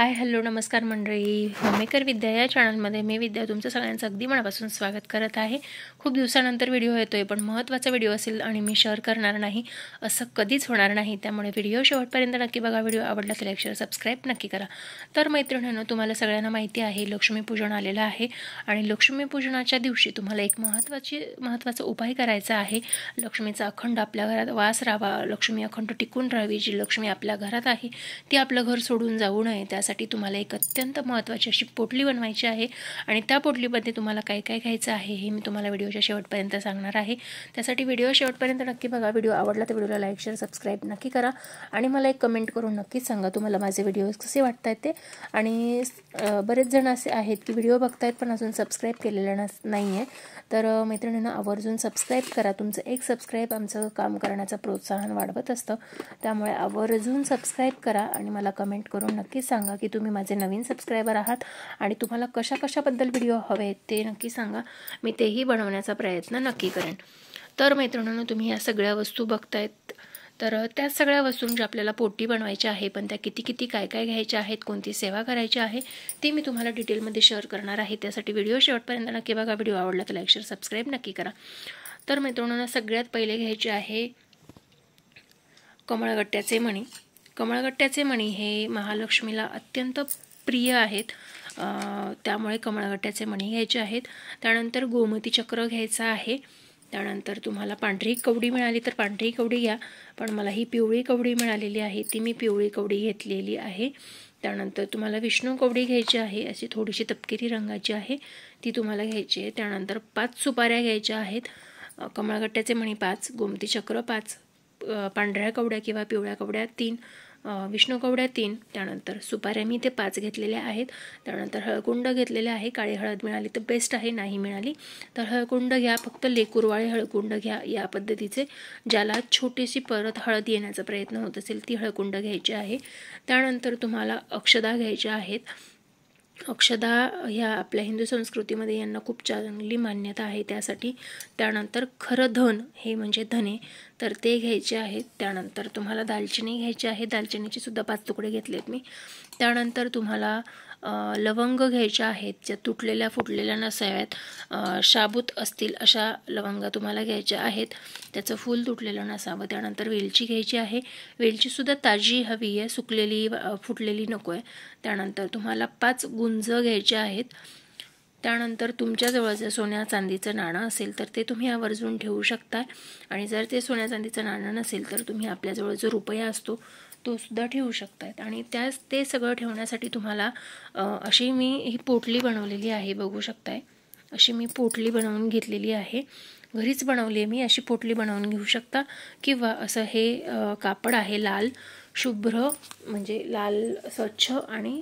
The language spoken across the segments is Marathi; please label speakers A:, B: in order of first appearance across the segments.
A: हाय हॅलो नमस्कार मंडळी, होममेकर विद्या या चॅनलमध्ये मी विद्या तुमचं सगळ्यांचं अगदी मनापासून स्वागत करत आहे। खूप दिवसानंतर व्हिडिओ येतोय, पण महत्त्वाचा व्हिडिओ असेल आणि मी शेअर करणार नाही असं कधीच होणार नाही। त्यामुळे व्हिडिओ शेवटपर्यंत नक्की बघा। व्हिडिओ आवडला तर लाईक शेअर सबस्क्राइब नक्की करा। तर मैत्रिणींनो, तुम्हाला सगळ्यांना माहिती आहे लक्ष्मीपूजन आलेलं आहे आणि लक्ष्मीपूजनाच्या दिवशी तुम्हाला एक महत्त्वाचा उपाय करायचा आहे। लक्ष्मीचा अखंड आपल्या घरात वास राहावा, लक्ष्मी अखंड टिकून राहावी, जी लक्ष्मी आपल्या घरात आहे ती आपलं घर सोडून जाऊ नये, त्यासाठी तुम्हाला एक अत्यंत महत्त्वाची अशी पोटली बनवायची आहे आणि त्या पोटलीमध्ये तुम्हाला काय काय घ्यायचं आहे हे मी तुम्हाला व्हिडिओच्या शेवटपर्यंत सांगणार आहे। त्यासाठी व्हिडिओ शेवटपर्यंत नक्की बघा। व्हिडिओ आवडला तर व्हिडिओला लाईक शेअर सबस्क्राइब नक्की करा आणि मला एक कमेंट करून नक्कीच सांगा तुम्हाला माझे व्हिडिओज कसे वाटतात ते। आणि बरेच जण असे आहेत की व्हिडिओ बघतायत पण अजून सबस्क्राइब केलेलं नाहीये, तर मैत्रिणींना आवर्जून सबस्क्राइब करा। तुमचं एक सबस्क्राइब आमचं काम करण्याचं प्रोत्साहन वाढवत असतं, त्यामुळे आवर्जून सबस्क्राइब करा आणि मला कमेंट करून नक्की सांगा की तुम्ही माझे नवीन सबस्क्राइबर आहात आणि तुम्हाला कशाबद्दल व्हिडिओ हवे ते नक्की सांगा, मी तेही बनवण्याचा प्रयत्न नक्की करेन। तर मैत्रिणींनो, तुम्ही या सगळ्या वस्तू बघतायत, तर त्या सगळ्या वस्तूंची आपल्याला पोटी बनवायची आहे, पण त्या किती काय घ्यायच्या आहेत, कोणती सेवा करायची आहे ते मी तुम्हाला डिटेलमध्ये शेअर करणार आहे। त्यासाठी व्हिडिओ शेवटपर्यंत नक्की बघा। व्हिडिओ आवडला तर लाईक शेअर सबस्क्राइब नक्की करा। तर मैत्रिणींनो, सगळ्यात पहिले घ्यायचे आहे कमळगट्ट्याचे मणी। कमळगट्ट्याचे मणी हे महालक्ष्मीला अत्यंत प्रिय आहेत, त्यामुळे कमळगट्ट्याचे मणी घ्यायचे आहेत। त्यानंतर गोमती चक्र घ्यायचा आहे। त्यानंतर तुम्हाला पांढरी कवडी मिळाली तर पांढरी कवडी घ्या, पण मला ही पिवळी कवडी मिळालेली आहे ती मी पिवळी कवडी घेतलेली आहे। त्यानंतर तुम्हाला विष्णू कवडी घ्यायची आहे, अशी थोडीशी तपकिरी रंगाची आहे, ती तुम्हाला घ्यायची आहे। त्यानंतर 5 सुपाऱ्या घ्यायच्या आहेत। कमळगट्ट्याचे मणी 5, गोमती चक्र 5, पांढऱ्या कवड्या किंवा पिवळ्या कवड्या 3, विष्णू कवड्या 3, त्यानंतर सुपाऱ्या मी ते 5 घेतलेल्या आहेत। त्यानंतर हळकुंड घेतलेले आहे। काळी हळद मिळाली तर बेस्ट आहे, नाही मिळाली तर हळकुंड घ्या, फक्त लेकुरवाळे हळकुंड घ्या या पद्धतीचे, ज्याला छोटीशी परत हळद येण्याचा प्रयत्न होत असेल ती हळकुंड घ्यायची आहे। त्यानंतर तुम्हाला अक्षदा घ्यायच्या आहेत। अक्षदा ह्या आपल्या हिंदू संस्कृतीमध्ये यांना खूप चांगली मान्यता आहे त्यासाठी। त्यानंतर खरं धन हे म्हणजे धने, तर ते घ्यायचे आहेत। त्यानंतर तुम्हाला दालचिनी घ्यायची आहे, दालचिनीचे सुद्धा 5 तुकडे घेतलेत मी। त्यानंतर तुम्हाला लवंग घ्यायच्या आहेत, ज्या तुटलेल्या फुटलेल्या नसाव्यात, शाबूत असतील अशा लवंगा तुम्हाला घ्यायच्या आहेत, त्याचं फूल तुटलेलं नसावं। त्यानंतर वेलची घ्यायची आहे, वेलचीसुद्धा ताजी हवी आहे, सुकलेली फुटलेली नको आहे। त्यानंतर तुम्हाला 5 गुंज घ्यायचे आहेत। त्यानंतर तुमच्याजवळ जर सोन्या चांदीचं नाणं असेल तर ते तुम्ही आवर्जून ठेवू शकता, आणि जर ते सोन्या चांदीचं नाणं नसेल तर तुम्ही आपल्याजवळ जो रुपया असतो तो सुद्धा ठेवू शकतात। आणि ते सगळं ठेवण्यासाठी तुम्हाला अशी मी ही पोटली बनवलेली आहे, बघू शकताय अशी मी पोटली बनवून घेतलेली आहे, घरीच बनवली आहे मी। अशी पोटली बनवून घेऊ शकता, किंवा असं हे कापड आहे लाल शुभ्र, म्हणजे लाल स्वच्छ आणि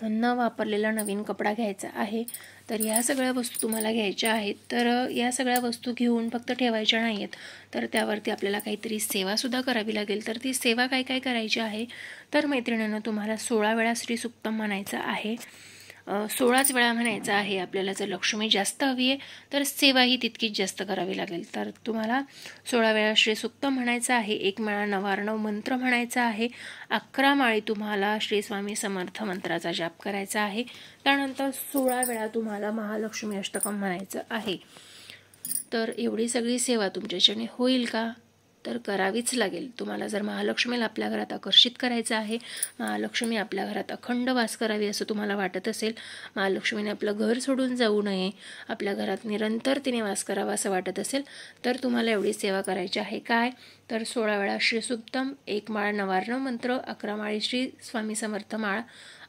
A: न वापरलेला नवीन कपडा घ्यायचा आहे। तर या सगळ्या वस्तू तुम्हाला घ्यायच्या आहेत। तर या सगळ्या वस्तू घेऊन फक्त ठेवायच्या नाही आहेत, तर त्यावरती आपल्याला काहीतरी सेवासुद्धा करावी लागेल। तर ती सेवा काय करायची आहे, तर मैत्रिणींनो, तुम्हाला 16 वेळा श्री सुक्तम म्हणायचं आहे, 16च वेळा म्हणायचं आहे। आपल्याला जर लक्ष्मी जास्त हवी आहे तर सेवाही तितकीच जास्त करावी लागेल, तर तुम्हाला 16 वेळा श्री सुक्तम म्हणायचं आहे, 1 वेळा नवार्णव मंत्र म्हणायचा आहे, 11 माळी तुम्हाला श्री स्वामी समर्थ मंत्राचा जाप करायचा आहे। त्यानंतर 16 वेळा तुम्हाला महालक्ष्मी अष्टकम म्हणायचं आहे। तर एवढी सगळी सेवा तुमच्याच्याने होईल का, तर करावीच लागेल। तुम्हाला जर महालक्ष्मीला आपल्या घरात आकर्षित करायचं आहे, महालक्ष्मी आपल्या घरात अखंड वास करावी असं तुम्हाला वाटत असेल, महालक्ष्मीने आपलं घर सोडून जाऊ नये, आपल्या घरात निरंतर तिने वास करावा असं वाटत असेल, तर तुम्हाला एवढी सेवा करायची आहे। काय तर 16 वेळा श्री सुक्तम, 1 माळ नवार्णव मंत्र, 11 माळी श्री स्वामी समर्थ माळ,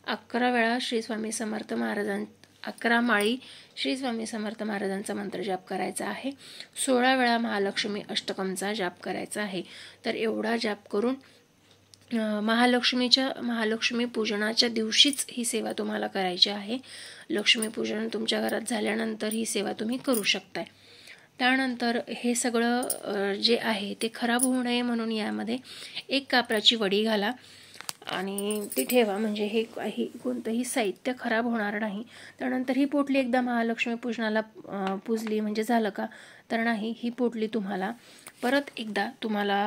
A: 11 वेळा श्री स्वामी समर्थ महाराजां 11 माळी श्री स्वामी समर्थ महाराजांचा मंत्र जाप करायचा आहे, 16 वेळा महालक्ष्मी अष्टकमचा जाप करायचा आहे। तर एवढा जाप करून महालक्ष्मी पूजनाच्या दिवशीच ही सेवा तुम्हाला करायची आहे। लक्ष्मीपूजन तुमच्या घरात झाल्यानंतर ही सेवा तुम्ही करू शकताय। त्यानंतर हे सगळं जे आहे ते खराब होऊ नये म्हणून यामध्ये 1 कापराची वडी घाला आणि ती ठेवा, म्हणजे हे काही कोणतंही साहित्य खराब होणार नाही। त्यानंतर ही पोटली एकदा महालक्ष्मी पूजनाला पूजली म्हणजे झालं का, तर नाही, ही पोटली तुम्हाला परत एकदा तुम्हाला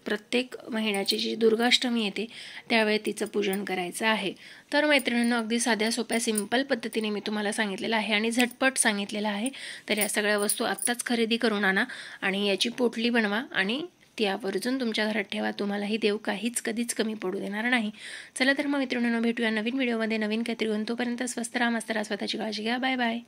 A: प्रत्येक महिन्याची जी दुर्गाष्टमी येते त्यावेळी तिचं पूजन करायचं आहे. तर मैत्रिणींनो, अगदी साध्या सोप्या सिंपल पद्धतीने मी तुम्हाला सांगितलेलं आहे आणि झटपट सांगितलेलं आहे. तर या सगळ्या वस्तू आत्ताच खरेदी करून आणा आणि याची पोटली बनवा आणि ती आवर्जून तुमच्या घरात ठेवा. तुम्हालाही देव काहीच कधीच कमी पडू देणार नाही. चला तर मग मित्रांनो, भेटूया नवीन व्हिडिओमध्ये नवीन काहीतरी घेऊन. तोपर्यंत स्वस्त राहा, मस्त राहा, स्वतःची काळजी घ्या. Bye bye.